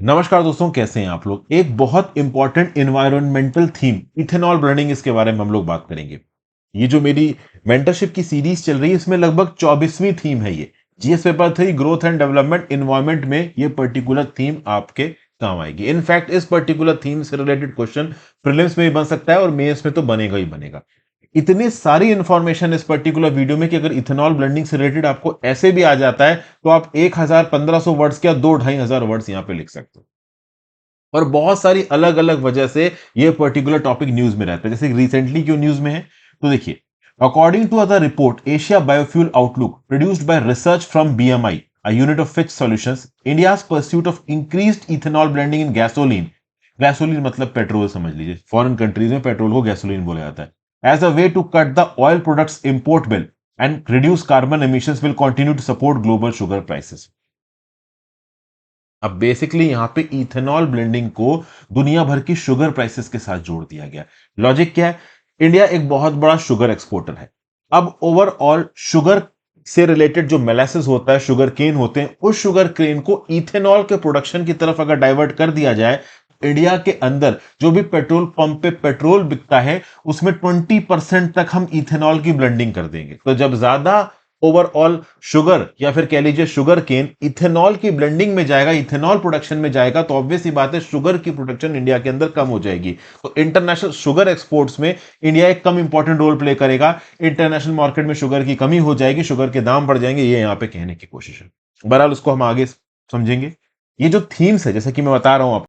नमस्कार दोस्तों, कैसे हैं आप लोग। एक बहुत important environmental theme ethanol blending, इसके बारे में हम लोग बात करेंगे। ये जो मेरी मेंटरशिप की सीरीज चल रही है, इसमें लगभग 24वीं थीम है। ये GS paper 3 growth and development environment में ये पर्टिकुलर थीम आपके काम आएगी। इनफैक्ट इस पर्टिकुलर थीम से रिलेटेड क्वेश्चन प्रीलिम्स में भी बन सकता है और मेंस में तो बनेगा ही बनेगा। इतनी सारी इंफॉर्मेशन इस पर्टिकुलर वीडियो में कि अगर इथेनॉल ब्लेंडिंग से रिलेटेड आपको ऐसे भी आ जाता है तो आप 1000-1500 वर्ड्स क्या 2-2500 वर्ड्स यहां पे लिख सकते हो। और बहुत सारी अलग अलग वजह से ये पर्टिकुलर टॉपिक न्यूज में रहता है। जैसे रिसेंटली क्यों न्यूज में है, तो देखिए, according to other report Asia biofuel outlook produced by research from BMI, a unit of Fitch Solutions, India's pursuit of increased ethanol blending in gasoline, gasoline मतलब पेट्रोल समझ लीजिए, फॉरेन कंट्रीज में petrol को gasoline बोला जाता है, as a way to cut the oil products import bill and reduce carbon emissions will continue to support global sugar prices. अब basically यहां पे इथेनॉल ब्लेंडिंग को दुनिया भर की शुगर प्राइसेस के साथ जोड़ दिया गया। लॉजिक क्या है? इंडिया एक बहुत बड़ा शुगर एक्सपोर्टर है। अब ओवरऑल शुगर से रिलेटेड जो मेलासिस होता है, शुगर केन होते हैं, उस शुगर केन को इथेनॉल के प्रोडक्शन की तरफ अगर डाइवर्ट कर दिया जाए, इंडिया के अंदर जो भी पेट्रोल पंप पे पेट्रोल बिकता है उसमें 20% तक हम इथेनॉल की ब्लेंडिंग कर देंगे। तो जब ज्यादा ओवरऑल शुगर या फिर कह लीजिए शुगर केन इथेनॉल की ब्लेंडिंग में जाएगा, इथेनॉल प्रोडक्शन में जाएगा, तो ऑब्वियस ही बात है शुगर की प्रोडक्शन इंडिया के अंदर कम हो जाएगी। तो इंटरनेशनल शुगर एक्सपोर्ट्स में इंडिया एक कम इंपॉर्टेंट रोल प्ले करेगा। इंटरनेशनल मार्केट में शुगर की कमी हो जाएगी, शुगर के दाम बढ़ जाएंगे, ये यहां पे कहने की कोशिश है। बहरहाल उसको हम आगे समझेंगे। ये जो थीम्स है, जैसे कि मैं बता रहा हूं आपको,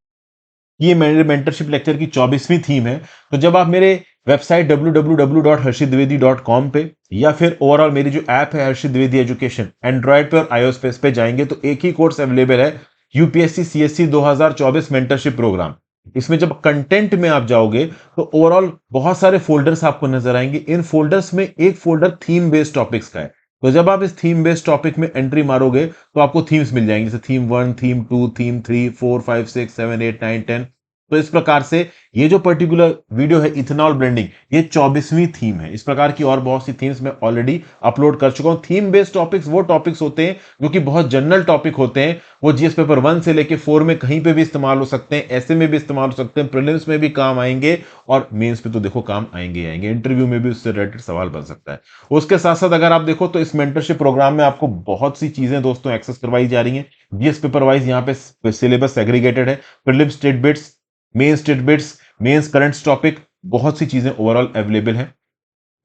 ये मेरे मेंटरशिप लेक्चर की 24वीं थीम है। तो जब आप मेरे वेबसाइट www.harshitdwedi.com पे या फिर ओवरऑल मेरी जो ऐप है हर्षित द्विवेदी एजुकेशन, एंड्रॉइड पे और आईओएस पे जाएंगे तो एक ही कोर्स अवेलेबल है, यूपीएससी सीएससी 2024 मेंटरशिप प्रोग्राम। इसमें जब कंटेंट में आप जाओगे तो ओवरऑल बहुत सारे फोल्डर्स आपको नजर आएंगे। इन फोल्डर्स में एक फोल्डर थीम बेस्ड टॉपिक्स का है। तो जब आप इस थीम बेस्ड टॉपिक में एंट्री मारोगे तो आपको थीम्स मिल जाएंगी, जैसे थीम 1, थीम 2, थीम 3, 4, 5, 6, 7, 8, 9, 10। तो इस प्रकार से ये जो पर्टिकुलर वीडियो है इथेनॉल ब्लेंडिंग, ये 24वीं थीम है। इस प्रकार की और बहुत सी थीम्स मैं ऑलरेडी अपलोड कर चुका हूं। थीम बेस्ड टॉपिक्स वो टॉपिक्स होते हैं जो कि बहुत जनरल टॉपिक होते हैं। वो जीएस पेपर 1 से लेके 4 में कहीं पे भी इस्तेमाल हो सकते हैं, ऐसे में भी इस्तेमाल हो सकते हैं, प्रीलिम्स में भी काम आएंगे और मेंस पे तो देखो काम आएंगे ही आएंगे। इंटरव्यू में भी उससे रिलेटेड सवाल बन सकता है। उसके साथ साथ अगर आप देखो तो इस मेंटरशिप प्रोग्राम में आपको बहुत सी चीजें दोस्तों एक्सेस करवाई जा रही हैं। जीएस पेपर वाइज यहाँ पे सिलेबस सेग्रीगेटेड है। Prelims state bits, main state bits, mains current topic, बहुत सी चीजें ओवरऑल अवेलेबल है।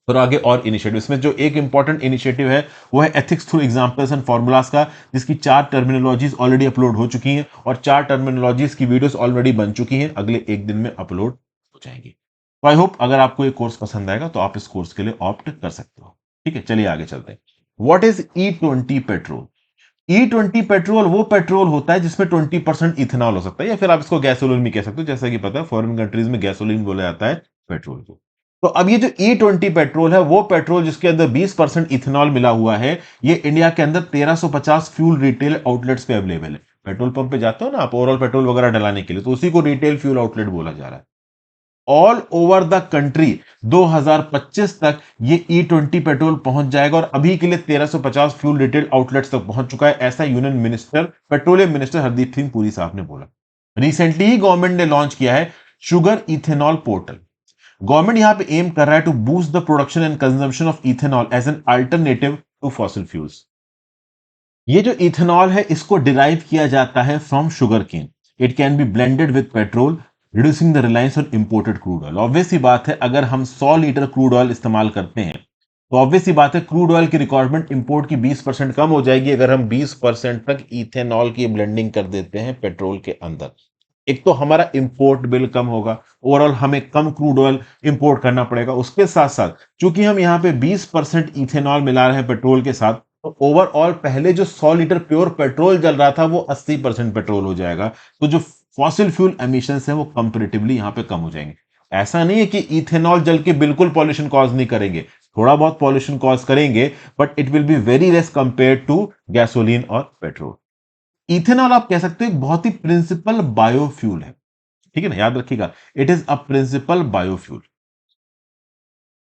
और आगे और इनिशिएटिव, इसमें जो एक इंपॉर्टेंट इनिशिएटिव है वो है ethics through examples and formulas का, जिसकी 4 टर्मिनोलॉजीज ऑलरेडी अपलोड हो चुकी हैं और 4 टर्मिनोलॉजीज की वीडियोस ऑलरेडी बन चुकी हैं, अगले एक दिन में अपलोड हो जाएंगी। तो आई होप अगर आपको ये कोर्स पसंद आएगा तो आप इस कोर्स के लिए ऑप्ट कर सकते हो। ठीक है, चलिए आगे चलते हैं। What is E20 petrol? E20 petrol वो पेट्रोल होता है जिसमें 20% इथेनॉल हो सकता है, या फिर आप इसको गैसोलीन भी कह सकते हो। जैसा कि पता है फॉरेन कंट्रीज में गैसोलीन बोला जाता है पेट्रोल को। तो अब ये जो E20 पेट्रोल है वो पेट्रोल जिसके अंदर 20% इथेनॉल मिला हुआ है, ये इंडिया के अंदर 1350 फ्यूल रिटेल आउटलेट्स पे अवेलेबल है। पेट्रोल पंप पे जाते हो ना आप ओवरऑल पेट्रोल वगैरह डलाने के लिए, तो उसी को रिटेल फ्यूल आउटलेट बोला जा रहा है। ऑल ओवर द कंट्री 2025 तक ये E20 पेट्रोल पहुंच जाएगा और अभी के लिए 1350 फ्यूल रिटेल आउटलेट्स तक पहुंच चुका है, ऐसा union minister, petroleum minister Hardeep Singh Puri साहब ने बोला। रिसेंटली ही गवर्नमेंट ने लॉन्च किया है शुगर इथेनॉल पोर्टल। गवर्नमेंट यहां पे एम कर रहा है to boost the production and consumption of ethanol as an alternative to fossil fuels. ये जो इथेनॉल है इसको डिराइव किया जाता है from sugar cane. It can be blended with petrol, reducing the reliance on imported crude oil. Obvious ही बात है, अगर हम 100 लीटर क्रूड ऑयल इस्तेमाल करते हैं तो ऑब्वियस ही बात है क्रूड ऑयल की रिक्वायरमेंट इंपोर्ट की 20% कम हो जाएगी अगर हम 20% तक इथेनॉल की ब्लेंडिंग कर देते हैं पेट्रोल के अंदर। एक तो हमारा इंपोर्ट बिल कम होगा, ओवरऑल हमें कम क्रूड ऑयल इंपोर्ट करना पड़ेगा। उसके साथ साथ चूंकि हम यहाँ पे 20% इथेनॉल मिला रहे हैं पेट्रोल के साथ, तो ओवरऑल पहले जो 100 लीटर प्योर पेट्रोल जल रहा था वो 80% पेट्रोल हो जाएगा। तो जो फॉसिल फ्यूल एमिशंस है वो कंपेरेटिवली यहाँ पे कम हो जाएंगे। ऐसा नहीं है कि इथेनॉल जल के बिल्कुल पॉल्यूशन कॉज नहीं करेंगे, थोड़ा बहुत पॉल्यूशन कॉज करेंगे, but it will be very less compare to gasoline और पेट्रोल। इथेनॉल आप कह सकते हो एक बहुत ही प्रिंसिपल बायोफ्यूल है। ठीक है ना, याद रखिएगा, it is a principal biofuel.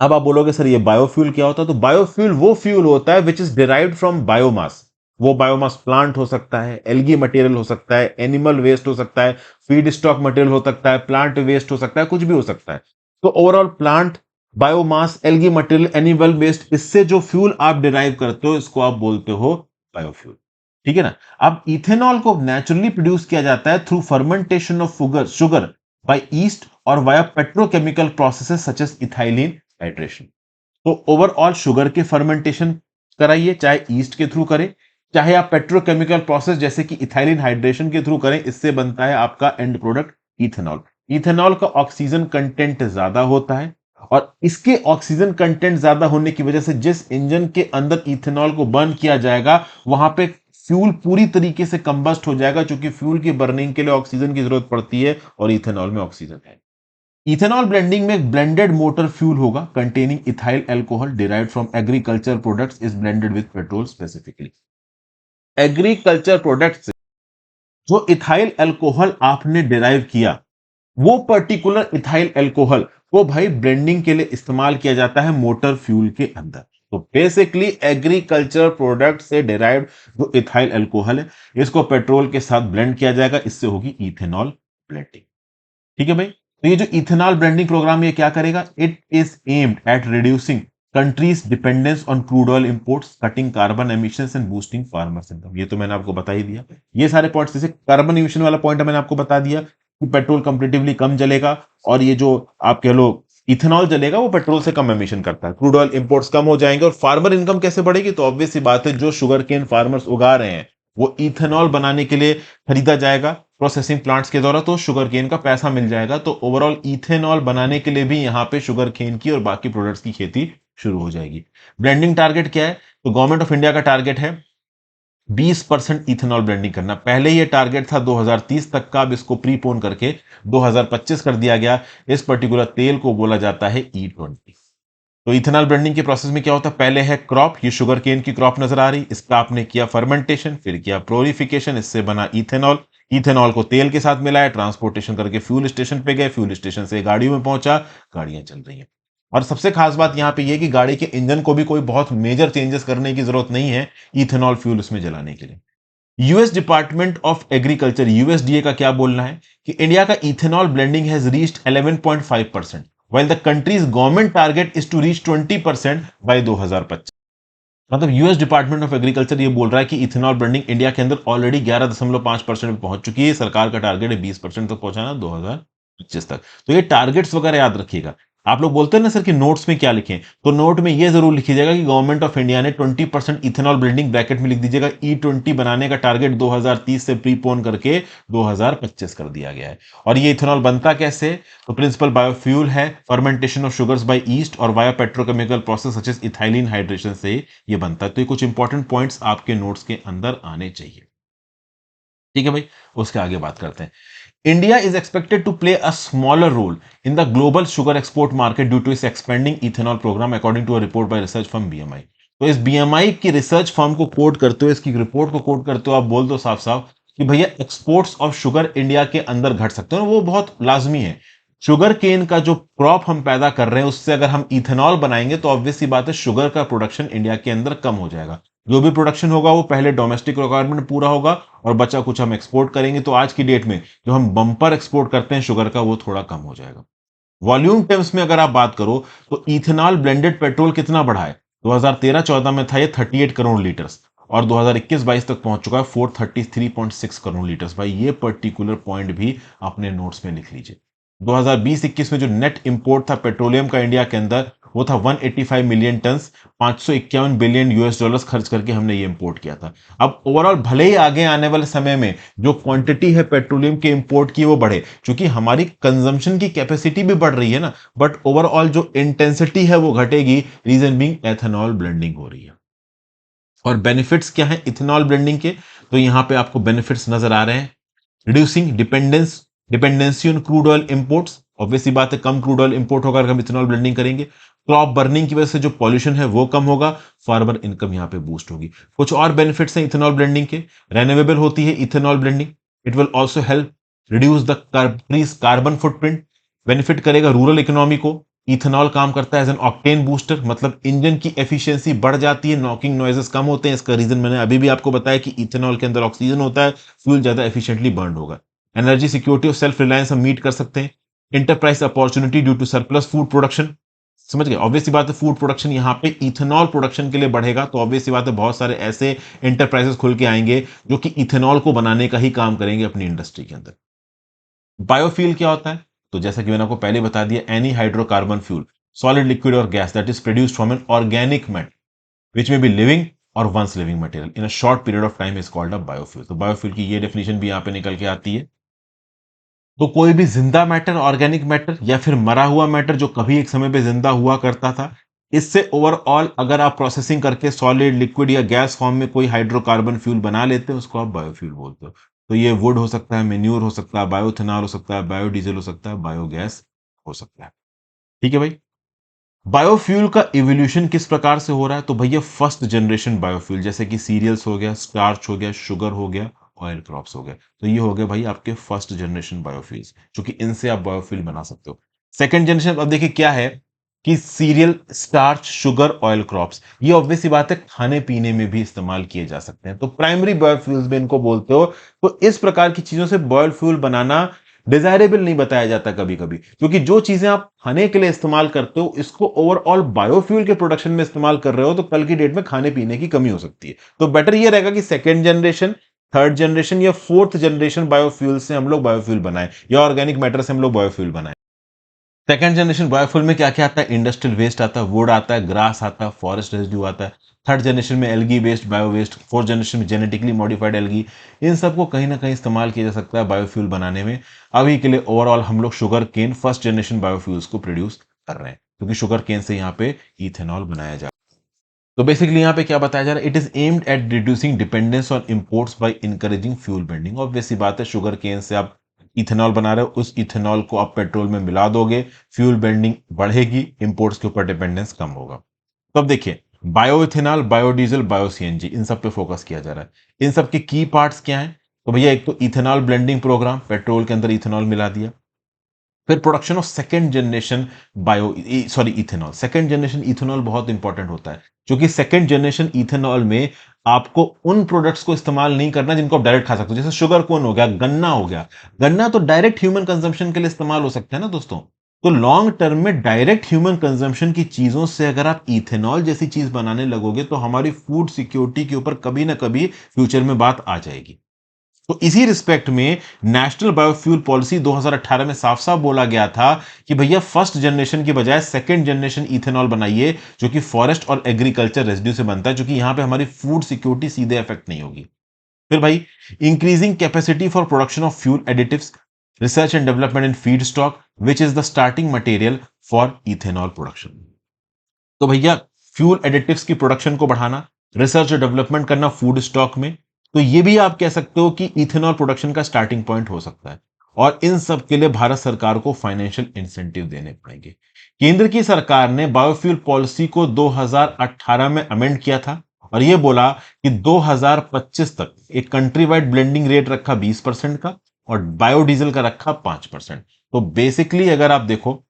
अब आप बोलोगे सर ये बायोफ्यूल क्या होता है? तो बायोफ्यूल वो फ्यूल होता है which is derived from biomass. वो बायोमास प्लांट हो सकता है, एल्गी मटेरियल हो सकता है, एनिमल वेस्ट हो सकता है, फीड स्टॉक मटेरियल हो सकता है, प्लांट वेस्ट हो सकता है, कुछ भी हो सकता है। तो overall plant biomass, algae material, animal waste, इससे जो फ्यूल आप डिराइव करते हो इसको आप बोलते हो बायोफ्यूल। ठीक है ना। अब इथेनॉल को नेचुरली प्रोड्यूस किया जाता है through fermentation of sugar by yeast और via petrochemical processes such as ethylene hydration. तो ओवरऑल शुगर के फर्मेंटेशन कराइए, चाहे ईस्ट के थ्रू करें, चाहे आप पेट्रोकेमिकल प्रोसेस जैसे कि इथाइलिन हाइड्रेशन के थ्रू करें, इससे बनता है आपका एंड प्रोडक्ट इथेनॉल। इथेनॉल का ऑक्सीजन कंटेंट ज्यादा होता है और इसके ऑक्सीजन कंटेंट ज्यादा होने की वजह से जिस इंजन के अंदर इथेनॉल को बर्न किया जाएगा वहां पे फ्यूल पूरी तरीके से कंबस्ट हो जाएगा, क्योंकि फ्यूल की बर्निंग के लिए ऑक्सीजन की जरूरत पड़ती है और इथेनॉल में ऑक्सीजन है। इथेनॉल ब्लेंडिंग में एक ब्लेंडेड मोटर फ्यूल होगा containing ethyl alcohol derived from agriculture products is blended with petrol specifically. Agriculture product से जो इथाइल अल्कोहल आपने डिराइव किया, वो पर्टिकुलर इथाइल अल्कोहल को भाई ब्लेंडिंग के लिए इस्तेमाल किया जाता है मोटर फ्यूल के अंदर। तो बेसिकली एग्रीकल्चर प्रोडक्ट से डिराइव्ड जो इथाइल अल्कोहल है इसको पेट्रोल के साथ ब्लेंड किया जाएगा, इससे होगी इथेनॉल ब्लेंडिंग। ठीक है भाई। तो ये जो इथेनॉल ब्लेंडिंग प्रोग्राम ये क्या करेगा, it is aimed at reducing countries dependence on crude oil imports, cutting carbon emissions and boosting farmers income. ये तो मैंने आपको बता ही दिया। ये सारे पॉइंट्स, जैसे कार्बन एमिशन वाला पॉइंट मैंने आपको बता दिया कि पेट्रोल कंपेरेटिवली कम जलेगा, और ये जो आप कह लो इथेनॉल जलेगा वो पेट्रोल से कम एमिशन करता है, क्रूड ऑयल इंपोर्ट्स कम हो जाएंगे और फार्मर इनकम कैसे बढ़ेगी। तो ऑब्वियस सी बात है, जो शुगर केन फार्मर्स उगा रहे हैं वो इथेनॉल बनाने के लिए खरीदा जाएगा प्रोसेसिंग प्लांट्स के द्वारा, तो शुगर केन का पैसा मिल जाएगा। तो ओवरऑल इथेनॉल बनाने के लिए भी यहां पे शुगर केन की और बाकी प्रोडक्ट्स की खेती शुरू हो जाएगी। ब्लेंडिंग टारगेट क्या है, तो गवर्नमेंट ऑफ इंडिया का टारगेट है 20% इथेनॉल ब्लेंडिंग करना। पहले ये टारगेट था 2030 तक का, अब इसको प्रीपोन करके 2025 कर दिया गया। इस पर्टिकुलर तेल को बोला जाता है E20। तो इथेनॉल ब्लेंडिंग के प्रोसेस में क्या होता है, पहले है क्रॉप, ये शुगर केन की क्रॉप नजर आ रही, इसका आपने किया फर्मेंटेशन, फिर किया प्योरिफिकेशन, इससे बना इथेनॉल। इथेनॉल को तेल के साथ मिलाया, ट्रांसपोर्टेशन करके फ्यूल स्टेशन पे गए, फ्यूल स्टेशन से गाड़ियों में पहुंचा, गाड़ियां चल रही हैं। और सबसे खास बात यहां पे ये कि गाड़ी के इंजन को भी कोई बहुत मेजर चेंजेस करने की जरूरत नहीं है इथेनॉल फ्यूल उसमें जलाने के लिए। US department of agriculture USDA का क्या बोलना है कि इंडिया का ethanol blending has reached 11.5%, while the country's government target is to reach 20% by 2025। मतलब यूएस डिपार्टमेंट ऑफ एग्रीकल्चर ये बोल रहा है कि इथेनॉल ब्लेंडिंग इंडिया के अंदर ऑलरेडी 11.5% पे पहुंच चुकी है। सरकार का टारगेट है 20% तक पहुंचाना 2025 तक। तो ये टारगेट्स वगैरह याद रखिएगा। आप लोग बोलते हैं ना सर कि नोट्स में क्या लिखें, तो नोट में ये जरूर लिखिएगा कि गवर्नमेंट ऑफ इंडिया ने 20% इथेनॉल ब्लेंडिंग, ब्रैकेट में लिख दीजिएगा E20 बनाने का टारगेट 2030 से प्रीपोन करके 2025 कर दिया गया है। और ये इथेनॉल बनता कैसे, तो प्रिंसिपल बायोफ्यूल है, fermentation of sugars by yeast और via petrochemical process such as ethylene hydration से ये बनता है। तो ये कुछ इंपॉर्टेंट पॉइंट्स आपके नोट्स के अंदर आने चाहिए। ठीक है भाई, उसके आगे बात करते हैं। India is expected to play a smaller role in the global sugar export market due to its expanding ethanol program, according to a report by research firm BMI। तो इस BMI की रिसर्च फर्म को coat करते हो, इसकी report को coat करते हो, आप बोल दो साफ साफ कि भैया एक्सपोर्ट्स ऑफ शुगर इंडिया के अंदर घट सकते हैं, वो बहुत लाजमी है। शुगर केन का जो क्रॉप हम पैदा कर रहे हैं उससे अगर हम इथेनॉल बनाएंगे तो ऑब्वियस सी बात है शुगर का प्रोडक्शन इंडिया के अंदर कम हो जाएगा। जो भी प्रोडक्शन होगा वो पहले डोमेस्टिक रिक्वायरमेंट पूरा होगा और बचा कुछ हम एक्सपोर्ट करेंगे। तो आज की डेट में जो हम बम्पर एक्सपोर्ट करते हैं शुगर का वो थोड़ा कम हो जाएगा। वॉल्यूम टर्म्स में अगर आप बात करो तो इथेनॉल ब्लेंडेड पेट्रोल कितना बढ़ा है, 2013-14 में था ये 38 करोड़ लीटर्स और 2021-22 तक पहुंच चुका है 433.6 करोड़ लीटर्स। भाई ये पर्टिकुलर पॉइंट भी अपने नोट्स में लिख लीजिए। 2020-21 में जो नेट इंपोर्ट था पेट्रोलियम का इंडिया के अंदर वो था 185 million ton, 551 billion US dollars खर्च करके हमने ये इंपोर्ट किया था। अब ओवरऑल भले ही आगे आने वाले समय में जो क्वांटिटी है पेट्रोलियम के इंपोर्ट की वो बढ़े, क्योंकि हमारी कंजम्पशन की कैपेसिटी भी बढ़ रही है ना, बट ओवरऑल जो इंटेंसिटी है वो घटेगी, रीजन बीइंग एथेनॉल ब्लेंडिंग हो रही है। और बेनिफिट्स क्या है इथेनॉल ब्लेंडिंग के, तो यहां पे आपको बेनिफिट्स नजर आ रहे हैं। Reducing dependency on crude oil imports, obviously बात है कम क्रूड ऑयल इंपोर्ट होगा अगर हम इथेनॉल ब्लेंडिंग करेंगे। क्रॉप बर्निंग की वजह से जो पॉल्यूशन है वो कम होगा, फार्मर इनकम यहां पे बूस्ट होगी। कुछ और बेनिफिट्स हैं इथेनॉल ब्लेंडिंग के, रेन्यूएबल होती है ethanol blending, it will also help reduce the countries carbon footprint, benefit करेगा रूरल इकोनॉमी को। इथेनॉल काम करता है एज एन ऑक्टेन बूस्टर, मतलब इंजन की एफिशिएंसी बढ़ जाती है, नॉकिंग नॉइजेस कम होते हैं। इसका रीजन मैंने अभी भी आपको बताया कि इथेनॉल के अंदर ऑक्सीजन होता है, फ्यूल ज्यादा एफिशिएंटली बर्न होगा। एनर्जी सिक्योरिटी और सेल्फ रिलायंस हम मीट कर सकते हैं। Enterprise opportunity due to surplus food production, समझ गए, ऑब्वियस सी बात है फूड प्रोडक्शन यहाँ पे इथेनॉल प्रोडक्शन के लिए बढ़ेगा, तो ऑब्वियस सी बात है बहुत सारे ऐसे एंटरप्राइजेस खुल के आएंगे जो कि इथेनॉल को बनाने का ही काम करेंगे अपनी इंडस्ट्री के अंदर। बायोफ्यूल क्या होता है? तो जैसा कि मैंने आपको पहले बता दिया, any hydrocarbon fuel, solid liquid or gas that is produced from an organic matter which may be living or once living material in a short period of time is called a biofuel. तो biofuel की ये definition भी यहां पे निकल के आती है। तो कोई भी जिंदा मैटर, ऑर्गेनिक मैटर या फिर मरा हुआ मैटर जो कभी एक समय पे जिंदा हुआ करता था, इससे ओवरऑल अगर आप प्रोसेसिंग करके सॉलिड लिक्विड या गैस फॉर्म में कोई हाइड्रोकार्बन फ्यूल बना लेते हैं, उसको आप बायोफ्यूल बोलते हो। तो ये वुड हो सकता है, मेन्यूर हो सकता है, बायोथेनॉल हो सकता है, बायोडीजल हो सकता है, बायोगैस हो सकता है। ठीक है भाई। बायोफ्यूल का इवोल्यूशन किस प्रकार से हो रहा है? तो भैया फर्स्ट जनरेशन बायोफ्यूल, जैसे कि सीरियल्स हो गया, स्टार्च हो गया, शुगर हो गया, ऑयल क्रॉप्स हो गए, तो ये हो गए भाई आपके फर्स्ट जनरेशन बायोफ्यूल्स, जो कि इनसे आप बायोफ्यूल बना सकते हो। सेकंड जनरेशन अब देखिए क्या है कि serial, starch, sugar, oil crops, ये ऑब्वियस सी बात है खाने पीने में भी इस्तेमाल किए जा सकते हैं, तो प्राइमरी बायोफ्यूल्स भी इनको बोलते हो। तो इस प्रकार की चीजों से बायोफ्यूल बनाना डिजायरेबल नहीं बताया जाता कभी कभी, क्योंकि जो चीजें आप खाने के लिए इस्तेमाल करते हो इसको ओवरऑल बायोफ्यूल के प्रोडक्शन में इस्तेमाल कर रहे हो, तो कल की डेट में खाने पीने की कमी हो सकती है। तो बेटर ये रहेगा कि सेकेंड जनरेशन, थर्ड जनरेशन या फोर्थ जनरेशन बायोफ्यूल से हम लोग बायोफ्यूल बनाए, या ऑर्गेनिक मैटर से हम लोग बायोफ्यूल बनाए। सेकेंड जनरेशन बायोफ्यूल में क्या क्या आता है? इंडस्ट्रियल वेस्ट आता है, वुड आता है, ग्रास आता है, फॉरेस्ट रेजिड्यू आता है। थर्ड जनरेशन में algae waste, bio waste. Fourth generation में जेनेटिकली मॉडिफाइड एल्गी। इन सबको कहीं ना कहीं इस्तेमाल किया जा सकता है बायोफ्यूल बनाने में। अभी के लिए ओवरऑल हम लोग sugar cane first generation biofuels को प्रोड्यूस कर रहे हैं, क्योंकि शुगर केन से यहाँ पे इथेनॉल बनाया जा रहा है। तो बेसिकली यहाँ पे क्या बताया जा रहा है? It is aimed at reducing dependence on imports by encouraging fuel blending. Obvious सी बात है, शुगर केन से आप इथेनॉल बना रहे हो, उस इथेनॉल को आप पेट्रोल में मिला दोगे, फ्यूल ब्लेंडिंग बढ़ेगी, इंपोर्ट्स के ऊपर डिपेंडेंस कम होगा। तो अब देखिए, bio ethanol, biodiesel, bio CNG, इन सब पे फोकस किया जा रहा है। इन सब के की पार्ट्स क्या हैं? तो भैया एक तो इथेनॉल ब्लेंडिंग प्रोग्राम, पेट्रोल के अंदर इथेनॉल मिला दिया। फिर production of second generation bio sorry ethanol, second generation ethanol बहुत इंपॉर्टेंट होता है, क्योंकि सेकेंड जनरेशन इथेनॉल में आपको उन प्रोडक्ट्स को इस्तेमाल नहीं करना जिनको आप डायरेक्ट खा सकते हो, जैसे शुगर कोन हो गया, गन्ना हो गया। गन्ना तो डायरेक्ट ह्यूमन कंजम्पशन के लिए इस्तेमाल हो सकता है ना दोस्तों। तो लॉन्ग टर्म में डायरेक्ट ह्यूमन कंजम्पशन की चीजों से अगर आप इथेनॉल जैसी चीज बनाने लगोगे, तो हमारी फूड सिक्योरिटी के ऊपर कभी ना कभी फ्यूचर में बात आ जाएगी। तो इसी रिस्पेक्ट में नेशनल बायोफ्यूल पॉलिसी 2018 में साफ साफ बोला गया था कि भैया फर्स्ट जनरेशन की बजाय सेकंड जनरेशन इथेनॉल बनाइए, जो कि फॉरेस्ट और एग्रीकल्चर रेजिड्यू से बनता है, जो कि यहां पे हमारी फूड सिक्योरिटी सीधे इफेक्ट नहीं होगी। फिर भाई, increasing capacity for production of fuel additives, research and development in feed stock which is the starting material for ethanol production. तो भैया फ्यूल एडिटिव्स की प्रोडक्शन को बढ़ाना, रिसर्च और डेवलपमेंट करना फूड स्टॉक में, तो ये भी आप कह सकते हो कि इथेनॉल प्रोडक्शन का स्टार्टिंग पॉइंट हो सकता है। और इन सब के लिए भारत सरकार को फाइनेंशियल इंसेंटिव देने पड़ेंगे। केंद्र की सरकार ने बायोफ्यूल पॉलिसी को 2018 में अमेंड किया था, और यह बोला कि 2025 तक एक कंट्री वाइड ब्लेंडिंग रेट रखा 20% का, और बायोडीजल का रखा 5%। तो बेसिकली अगर आप देखो,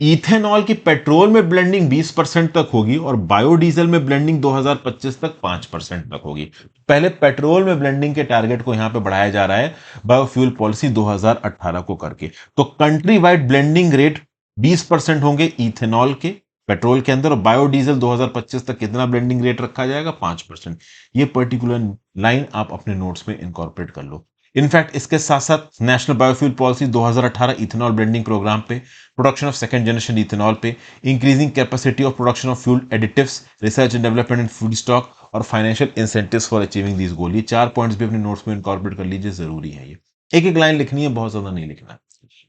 इथेनॉल की पेट्रोल में ब्लेंडिंग 20% तक होगी, और बायोडीजल में ब्लेंडिंग 2025 तक 5% तक होगी। पहले पेट्रोल में ब्लेंडिंग के टारगेट को यहां पे बढ़ाया जा रहा है बायोफ्यूल पॉलिसी 2018 को करके। तो कंट्री वाइड ब्लेंडिंग रेट 20% होंगे इथेनॉल के पेट्रोल के अंदर, और बायोडीजल 2025 तक कितना ब्लेंडिंग रेट रखा जाएगा? 5%। ये पर्टिकुलर लाइन आप अपने नोट्स में इंकॉर्पोरेट कर लो। इनफैक्ट इसके साथ साथ national biofuel policy 2018 ethanol blending programme पे, production of second generation ethanol पे, increasing capacity of production of fuel additives, research and development in food stock, और financial incentives for achieving this goal, ये 4 points भी अपने notes में incorporate कर लीजिए, जरूरी है। ये एक एक लाइन लिखनी है, बहुत ज्यादा नहीं लिखना है।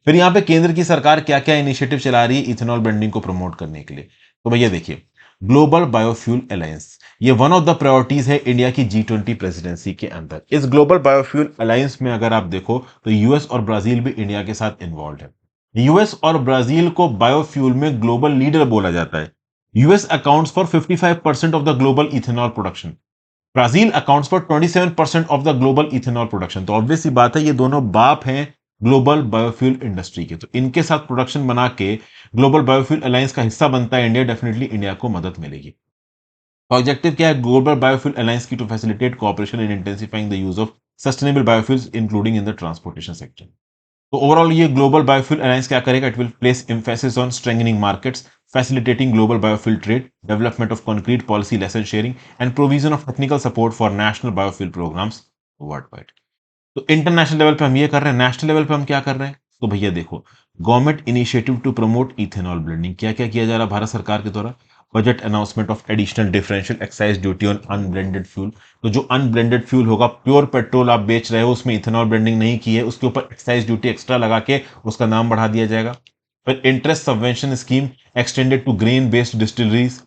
फिर यहाँ पे केंद्र की सरकार क्या क्या इनिशिएटिव चला रही है इथेनॉल ब्लेंडिंग को प्रमोट करने के लिए? तो भैया देखिए, ग्लोबल बायोफ्यूल अलायंस, ये वन ऑफ द प्रायोरिटीज है इंडिया की G20 प्रेसिडेंसी के अंदर। इस ग्लोबल बायोफ्यूल अलायंस में अगर आप देखो, तो यूएस और ब्राजील भी इंडिया के साथ इन्वॉल्व है। यूएस और ब्राजील को बायोफ्यूल में ग्लोबल लीडर बोला जाता है। US accounts for 55% of the global ethanol production, Brazil accounts for 27% of the global ethanol production. तो ऑब्वियस सी बात है, ये दोनों बाप हैं ग्लोबल बायोफ्यूल इंडस्ट्री के। तो इनके साथ प्रोडक्शन बना के ग्लोबल बायोफ्यूल अलायंस का हिस्सा बनता है इंडिया, डेफिनेटली इंडिया को मदद मिलेगी। ऑब्जेक्टिव क्या है ग्लोबल बायोफ्यूल अलायंस की? To facilitate cooperation in intensifying the use of sustainable biofuels including in the transportation sector. तो ओवरऑल ये ग्लोबल बायोफ्यूल अलायंस क्या करेगा? It will place emphasis on strengthening markets, facilitating global biofuel trade, development of concrete policy lesson sharing, and provision of technical support for national biofuel programs worldwide। तो international level पे हम ये कर रहे हैं, national level पे हम क्या कर रहे हैं? तो भैया देखो, government initiative to promote ethanol blending, क्या क्या किया जा रहा है भारत सरकार के द्वारा? Budget announcement of additional differential excise duty on unblended fuel. तो जो अनब्लेंडेड फ्यूल होगा, प्योर पेट्रोल आप बेच रहे हो, उसमें इथेनॉल ब्लेंडिंग नहीं की है, उसके ऊपर एक्साइज ड्यूटी एक्स्ट्रा लगा के उसका नाम बढ़ा दिया जाएगा। फिर interest subvention scheme extended to grain based distilleries,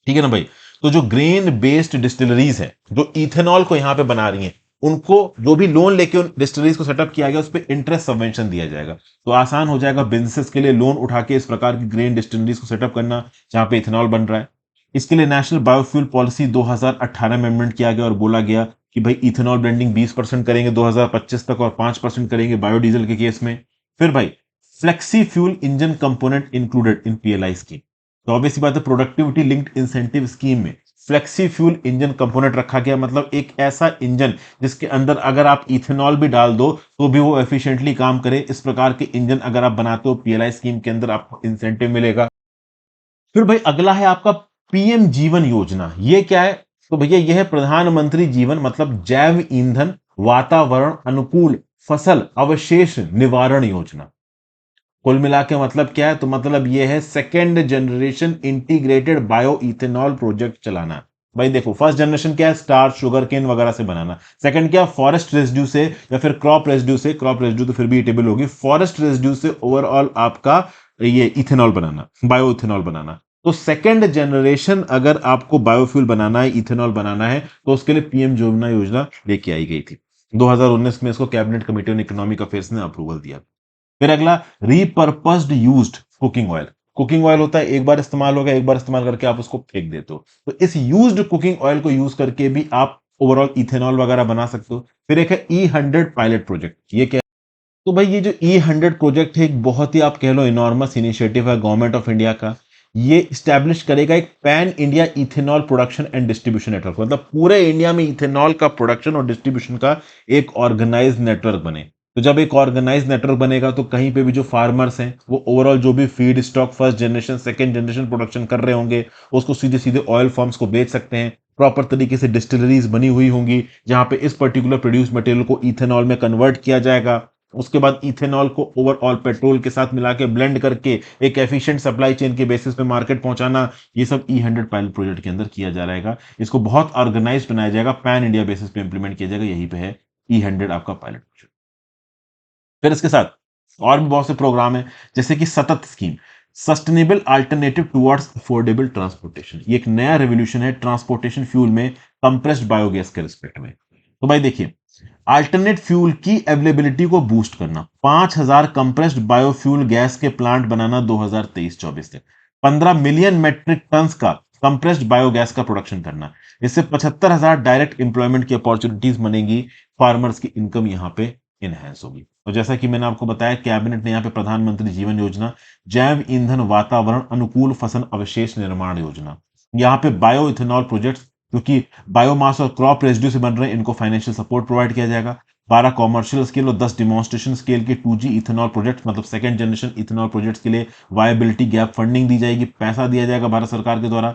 ठीक है ना भाई? तो जो ग्रेन बेस्ड डिस्टिलरीज है, जो इथेनॉल को यहां पे बना रही हैं, उनको जो भी लोन लेके उन डिस्टिलरीज को सेटअप किया गया, उस पर इंटरेस्ट सबवेंशन दिया जाएगा। तो आसान हो जाएगा बिजनेसेस के लिए लोन उठा के इस प्रकार की ग्रेन डिस्टिलरीज को सेटअप करना जहां पे इथेनॉल बन रहा है। इसके लिए नेशनल बायोफ्यूल पॉलिसी 2018 में अमेंडमेंट किया गया और बोला गया कि भाई इथेनॉल ब्लेंडिंग 20% करेंगे 2025 तक और 5% करेंगे बायोडीजल के केस में। फिर भाई flexi fuel engine component included in PLI scheme. तो ऑब्वियसली बात है, प्रोडक्टिविटी लिंक्ड इंसेंटिव स्कीम में फ्लेक्सी फ्यूल इंजन कंपोनेंट रखा गया, मतलब एक ऐसा इंजन जिसके अंदर अगर आप इथेनॉल भी डाल दो तो भी वो एफिशिएंटली काम करे। इस प्रकार के इंजन अगर आप बनाते हो, पीएलआई स्कीम के अंदर आपको इंसेंटिव मिलेगा। फिर भाई अगला है आपका पीएम जीवन योजना। ये क्या है? तो भैया यह है प्रधानमंत्री जीवन, मतलब जैव ईंधन वातावरण अनुकूल फसल अवशेष निवारण योजना। कुल मिला के मतलब क्या है? तो मतलब ये है second generation integrated bio ethanol project चलाना। भाई देखो, फर्स्ट जनरेशन क्या है? स्टार्च शुगर केन वगैरह से बनाना। सेकंड क्या? फॉरेस्ट रेजिड्यू से या फिर क्रॉप रेजिड्यू से, क्रॉप रेजिड्यू तो फिर भी ईटेबल होगी, फॉरेस्ट रेजिड्यू से ओवरऑल आपका ये इथेनॉल बनाना, बायो इथेनॉल बनाना। तो सेकेंड जनरेशन अगर आपको बायोफ्यूल बनाना है, इथेनॉल बनाना है, तो उसके लिए पीएम योजना योजना लेके आई गई थी। 2019 में इसको cabinet committee on economic affairs ने अप्रूवल दिया। फिर अगला repurposed used cooking oil. Cooking oil होता है, एक बार इस्तेमाल हो गया, एक बार इस्तेमाल करके आप उसको फेंक देते हो। तो इस यूज्ड कुकिंग ऑयल को यूज करके भी आप ओवरऑल इथेनॉल वगैरह बना सकते हो। फिर एक है E100 पायलट प्रोजेक्ट। ये क्या? तो भाई ये जो E100 प्रोजेक्ट है, एक बहुत ही आप कह लो इनॉर्मस इनिशिएटिव है गवर्नमेंट ऑफ इंडिया का। ये स्टैब्लिश करेगा एक pan India ethanol production and distribution network, मतलब पूरे इंडिया में इथेनॉल का प्रोडक्शन और डिस्ट्रीब्यूशन का एक ऑर्गेनाइज नेटवर्क बने। तो जब एक ऑर्गेनाइज नेटवर्क बनेगा तो कहीं पे भी जो फार्मर्स हैं वो ओवरऑल जो भी feed stock first generation second generation production कर रहे होंगे, उसको सीधे सीधे ऑयल फॉर्म्स को बेच सकते हैं। प्रॉपर तरीके से डिस्टिलरीज बनी हुई होंगी जहां पे इस पर्टिकुलर प्रोड्यूस मटेरियल को इथेनॉल में कन्वर्ट किया जाएगा। उसके बाद इथेनॉल को ओवरऑल पेट्रोल के साथ मिला के ब्लेंड करके एक एफिशिएंट सप्लाई चेन के बेसिस पे मार्केट पहुंचाना, ये सब E100 पायलट प्रोजेक्ट के अंदर किया जा रहेगा। इसको बहुत ऑर्गेनाइज बनाया जाएगा, पैन इंडिया बेसिस पे इंप्लीमेंट किया जाएगा। यही पे है E100 आपका पायलट प्रोजेक्ट। फिर इसके साथ और भी बहुत से प्रोग्राम है, जैसे कि सतत scheme, sustainable alternative towards affordable transportation. ये एक नया रेवोल्यूशन है ट्रांसपोर्टेशन फ्यूल में कंप्रेस्ड बायोगैस के रिस्पेक्ट में। तो भाई देखिए, अल्टरनेट फ्यूल की अवेलेबिलिटी को बूस्ट करना, 5000 कंप्रेस्ड बायोफ्यूल गैस के प्लांट बनाना 2023-24 तक, 15 मिलियन मेट्रिक टन का कंप्रेस्ड बायोगैस का प्रोडक्शन करना। इससे 75,000 डायरेक्ट इंप्लॉयमेंट की अपॉर्चुनिटीज बनेगी, फार्मर्स की इनकम यहां पे इनहेंस होगी। तो जैसा कि मैंने आपको बताया, कैबिनेट ने यहाँ पे प्रधानमंत्री जीवन योजना, जैव ईंधन वातावरण अनुकूल फसल अवशेष निर्माण योजना, यहाँ पे बायो इथेनॉल प्रोजेक्ट्स क्योंकि बायोमास और क्रॉप रेजिड्यू से बन रहे हैं, इनको फाइनेंशियल सपोर्ट प्रोवाइड किया जाएगा। 12 कॉमर्शियल स्केल और 10 डिमॉन्स्ट्रेशन स्केल के 2G इथेनॉल प्रोजेक्ट, मतलब सेकंड जनरेशन इथेनॉल प्रोजेक्ट्स के लिए वायबिलिटी गैप फंडिंग दी जाएगी, पैसा दिया जाएगा भारत सरकार के द्वारा।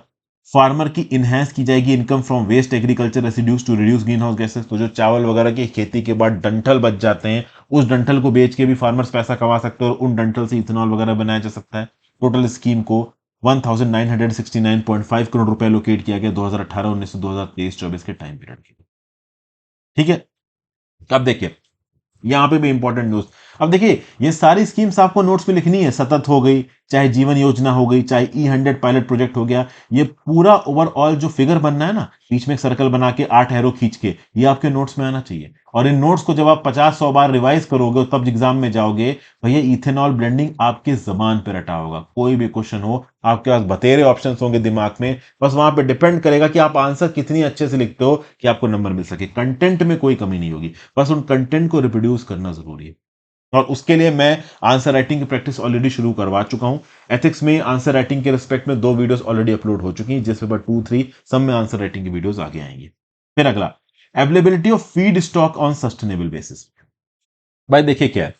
फार्मर की इनहेंस की जाएगी income from waste agriculture residues to reduce green house gases. तो जो चावल वगैरह की खेती के बाद डंठल बच जाते हैं, उस डंठल को बेच के भी फार्मर्स पैसा कमा सकते हैं और उन डंठल से इथेनॉल वगैरह बनाया जा सकता है। टोटल स्कीम को 1969.5 करोड़ रुपए एलोकेट किया गया 2018-19 से 2023-24 के टाइम पीरियड के लिए। ठीक है, अब देखिए यहां पे भी इंपॉर्टेंट न्यूज। अब देखिए, ये सारी स्कीम्स आपको नोट्स में लिखनी है। सतत हो गई, चाहे जीवन योजना हो गई, चाहे E100 पायलट प्रोजेक्ट हो गया, ये पूरा ओवरऑल जो फिगर बनना है ना, बीच में एक सर्कल बना के 8 एरो खींच के, ये आपके नोट्स में आना चाहिए। और इन नोट्स को जब आप 50-100 बार रिवाइज करोगे तब एग्जाम में जाओगे, भैया इथेनॉल ब्लेंडिंग आपके जबान पे रटा होगा। कोई भी क्वेश्चन हो, आपके पास बतेरे ऑप्शन होंगे दिमाग में, बस वहां पे डिपेंड करेगा कि आप आंसर कितनी अच्छे से लिखते हो कि आपको नंबर मिल सके। कंटेंट में कोई कमी नहीं होगी, बस उन कंटेंट को रिप्रोड्यूस करना जरूरी है। और उसके लिए मैं आंसर राइटिंग की प्रैक्टिस ऑलरेडी शुरू करवा चुका हूं। एथिक्स में आंसर राइटिंग के रिस्पेक्ट में 2 वीडियोस ऑलरेडी अपलोड हो चुकी हैं, जिस पेपर 2, 3 सब में आंसर राइटिंग की वीडियोस आगे आएंगी। फिर अगला, availability of feed stock on sustainable basis. भाई देखिए क्या है,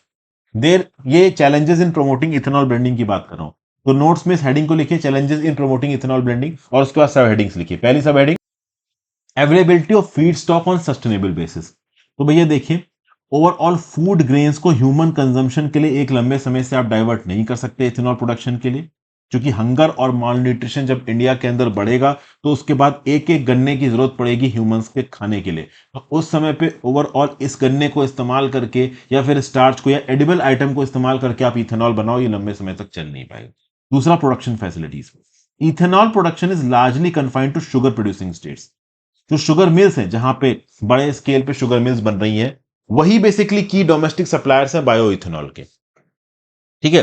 देर ये challenges in promoting ethanol blending की बात कर रहा हूं, तो नोट्स में इस हेडिंग को लिखिए, challenges in promoting ethanol blending, और उसके बाद सब हेडिंग्स लिखिए। पहली सब heading, availability of feed stock on sustainable basis. तो भैया देखिए, ओवरऑल फूड ग्रेन्स को ह्यूमन कंजम्पशन के लिए एक लंबे समय से आप डाइवर्ट नहीं कर सकते इथेनॉल प्रोडक्शन के लिए, क्योंकि हंगर और माल न्यूट्रिशन जब इंडिया के अंदर बढ़ेगा तो उसके बाद एक एक गन्ने की जरूरत पड़ेगी ह्यूमंस के खाने के लिए। तो उस समय पे ओवरऑल इस गन्ने को इस्तेमाल करके या फिर स्टार्च को या एडिबल आइटम को इस्तेमाल करके आप इथेनॉल बनाओ, ये लंबे समय तक चल नहीं पाएगा। दूसरा, production facilities. Ethanol production is largely confined to sugar producing states. जो शुगर मिल्स हैं, जहां पे बड़े स्केल पे शुगर मिल्स बन रही हैं, वही बेसिकली की डोमेस्टिक सप्लायर्स हैं बायो इथेनॉल के। ठीक है,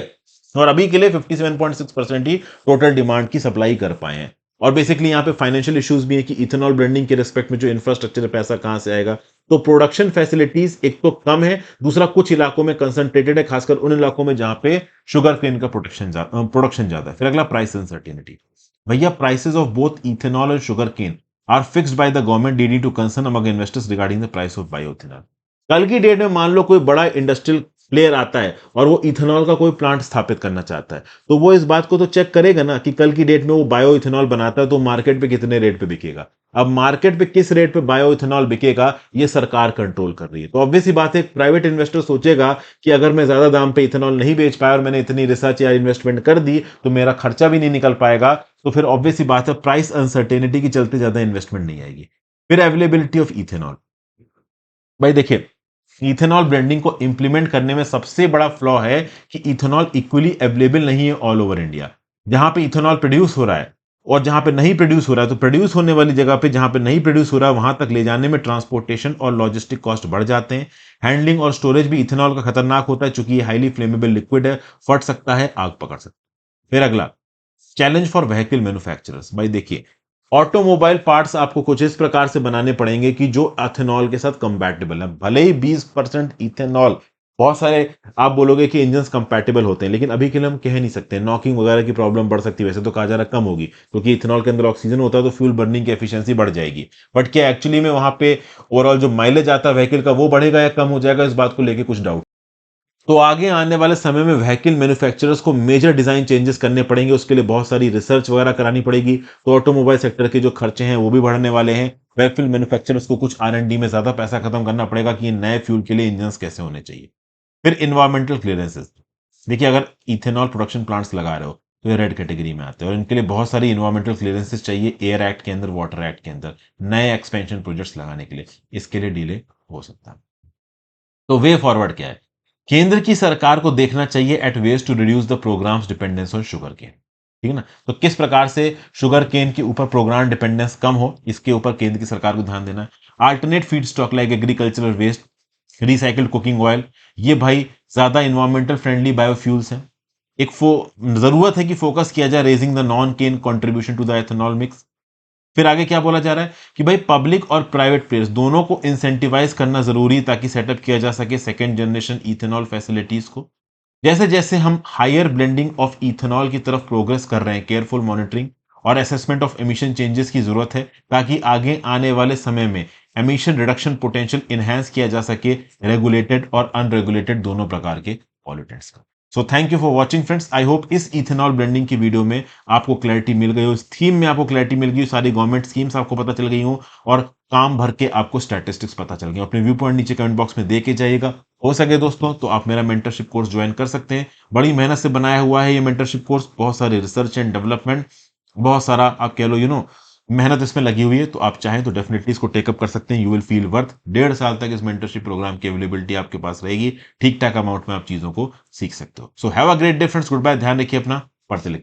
और अभी के लिए 57.6% ही टोटल डिमांड की सप्लाई कर पाए हैं। और बेसिकली यहां पे फाइनेंशियल इश्यूज भी है कि इथेनॉल ब्लेंडिंग के रिस्पेक्ट में जो इंफ्रास्ट्रक्चर है, पैसा कहां से आएगा। तो प्रोडक्शन फैसिलिटीज एक तो कम है, दूसरा कुछ इलाकों में कंसंट्रेटेड है, खासकर उन इलाकों में जहां पे शुगर केन का प्रोडक्शन ज्यादा है। फिर अगला, प्राइस अनसर्टेनिटी। भैया प्राइसेस ऑफ बोथ इथेनॉल और sugar cane are fixed by the government, leading to concern among investors regarding the price of bioethanol. कल की डेट में मान लो कोई बड़ा इंडस्ट्रियल प्लेयर आता है और वो इथेनॉल का कोई प्लांट स्थापित करना चाहता है, तो वो इस बात को तो चेक करेगा ना कि कल की डेट में वो बायो इथेनॉल बनाता है तो मार्केट पे कितने रेट पे बिकेगा। अब मार्केट पे किस रेट पे बायो इथेनॉल बिकेगा, ये सरकार कंट्रोल कर रही है। तो ऑब्वियस सी बात है, प्राइवेट इन्वेस्टर सोचेगा कि अगर मैं ज्यादा दाम पे इथेनॉल नहीं बेच पाया और मैंने इतनी रिसर्च या इन्वेस्टमेंट कर दी तो मेरा खर्चा भी नहीं निकल पाएगा, तो फिर ऑब्वियस सी बात है प्राइस अनसर्टेनिटी की चलते ज्यादा इन्वेस्टमेंट नहीं आएगी। फिर अवेलेबिलिटी ऑफ इथेनॉल। भाई देखिए, इथेनॉल ब्लेंडिंग को इंप्लीमेंट करने में सबसे बड़ा फ्लॉ है कि इथेनॉल इक्वली अवेलेबल नहीं है ऑल ओवर इंडिया। जहां पे इथेनॉल प्रोड्यूस हो रहा है और जहां पे नहीं प्रोड्यूस हो रहा है, तो प्रोड्यूस होने वाली जगह पे जहां पे नहीं प्रोड्यूस हो रहा है वहां तक ले जाने में ट्रांसपोर्टेशन और लॉजिस्टिक कॉस्ट बढ़ जाते हैं। हैंडलिंग और स्टोरेज भी इथेनॉल का खतरनाक होता है, चूंकि ये हाईली फ्लेमेबल लिक्विड है, फट सकता है, आग पकड़ सकता है। फिर अगला, चैलेंज फॉर व्हीकल मैन्युफैक्चरर्स। भाई देखिए, ऑटोमोबाइल पार्ट्स आपको कुछ इस प्रकार से बनाने पड़ेंगे कि जो इथेनॉल के साथ कंपैटिबल है। भले ही 20% इथेनॉल, बहुत सारे आप बोलोगे कि इंजन कंपैटिबल होते हैं, लेकिन अभी के लिए हम कह नहीं सकते, नॉकिंग वगैरह की प्रॉब्लम बढ़ सकती है। वैसे तो कहा जा रहा कम होगी, क्योंकि इथेनॉल के अंदर ऑक्सीजन होता है तो फ्यूल बर्निंग की एफिशिएंसी बढ़ जाएगी। बट क्या एक्चुअली में वहां पे ओवरऑल जो माइलेज आता है व्हीकल का वो बढ़ेगा या कम हो जाएगा, इस बात को लेकर कुछ डाउट। तो आगे आने वाले समय में व्हीकल मैन्युफैक्चरर्स को मेजर डिजाइन चेंजेस करने पड़ेंगे, उसके लिए बहुत सारी रिसर्च वगैरह करानी पड़ेगी। तो ऑटोमोबाइल सेक्टर के जो खर्चे हैं वो भी बढ़ने वाले हैं। व्हीकल मैन्युफैक्चरर्स को कुछ R&D में ज्यादा पैसा खत्म करना पड़ेगा कि ये नए फ्यूल के लिए इंजन कैसे होने चाहिए। फिर इन्वायरमेंटल क्लियरेंसेस। देखिए, अगर इथेनॉल प्रोडक्शन प्लांट्स लगा रहे हो तो ये रेड कैटेगरी में आते हैं और इनके लिए बहुत सारी इन्वायरमेंटल क्लियरेंसेस चाहिए, एयर एक्ट के अंदर, वाटर एक्ट के अंदर, नए एक्सपेंशन प्रोजेक्ट्स लगाने के लिए। इसके लिए डिले हो सकता है। तो वे फॉरवर्ड क्या है, केंद्र की सरकार को देखना चाहिए at ways to reduce the programme's dependence on sugar cane. ठीक है ना, तो किस प्रकार से शुगर केन के ऊपर प्रोग्राम डिपेंडेंस कम हो, इसके ऊपर केंद्र की सरकार को ध्यान देना है। Alternate feed stock like agricultural waste, recycled cooking oil, ये भाई ज्यादा इन्वायरमेंटल फ्रेंडली बायोफ्यूल्स हैं। एक जरूरत है कि फोकस किया जाए raising the non cane contribution to the ethanol mix. फिर आगे क्या बोला जा रहा है कि भाई पब्लिक और प्राइवेट प्लेयर्स दोनों को इंसेंटिवाइज करना जरूरी है ताकि सेटअप किया जा सके सेकेंड जनरेशन इथेनॉल फैसिलिटीज को। जैसे जैसे हम हायर ब्लेंडिंग ऑफ इथेनॉल की तरफ प्रोग्रेस कर रहे हैं, केयरफुल मॉनिटरिंग और असेसमेंट ऑफ एमिशन चेंजेस की जरूरत है, ताकि आगे आने वाले समय में एमिशन रिडक्शन पोटेंशियल इनहेंस किया जा सके रेगुलेटेड और अनरेगुलेटेड दोनों प्रकार के पॉल्यूटेंट्स का। So thank you for watching friends. I hope इस इथेनॉल ब्लेंडिंग की वीडियो में आपको क्लैरिटी मिल गई हो, इस थीम में आपको क्लैरिटी मिल गई हो, सारी गवर्नमेंट स्कीम्स आपको पता चल गई हो और काम भर के आपको स्टैटिस्टिक्स पता चल गए। अपने व्यू पॉइंट नीचे कमेंट बॉक्स में दे के जाइएगा। हो सके दोस्तों तो आप मेरा मेंटरशिप कोर्स ज्वाइन कर सकते हैं। बड़ी मेहनत से बनाया हुआ है ये मेंटरशिप कोर्स, बहुत सारे रिसर्च एंड डेवलपमेंट, बहुत सारा आप कह लो मेहनत इसमें लगी हुई है। तो आप चाहें तो डेफिनेटली इसको टेकअप कर सकते हैं। You will feel worth. 1.5 साल तक इस मेंटरशिप प्रोग्राम की अवेलेबिलिटी आपके पास रहेगी। ठीक ठाक अमाउंट में आप चीजों को सीख सकते हो। So have a great day friends, goodbye, ध्यान रखिए अपना, पढ़ते लिखते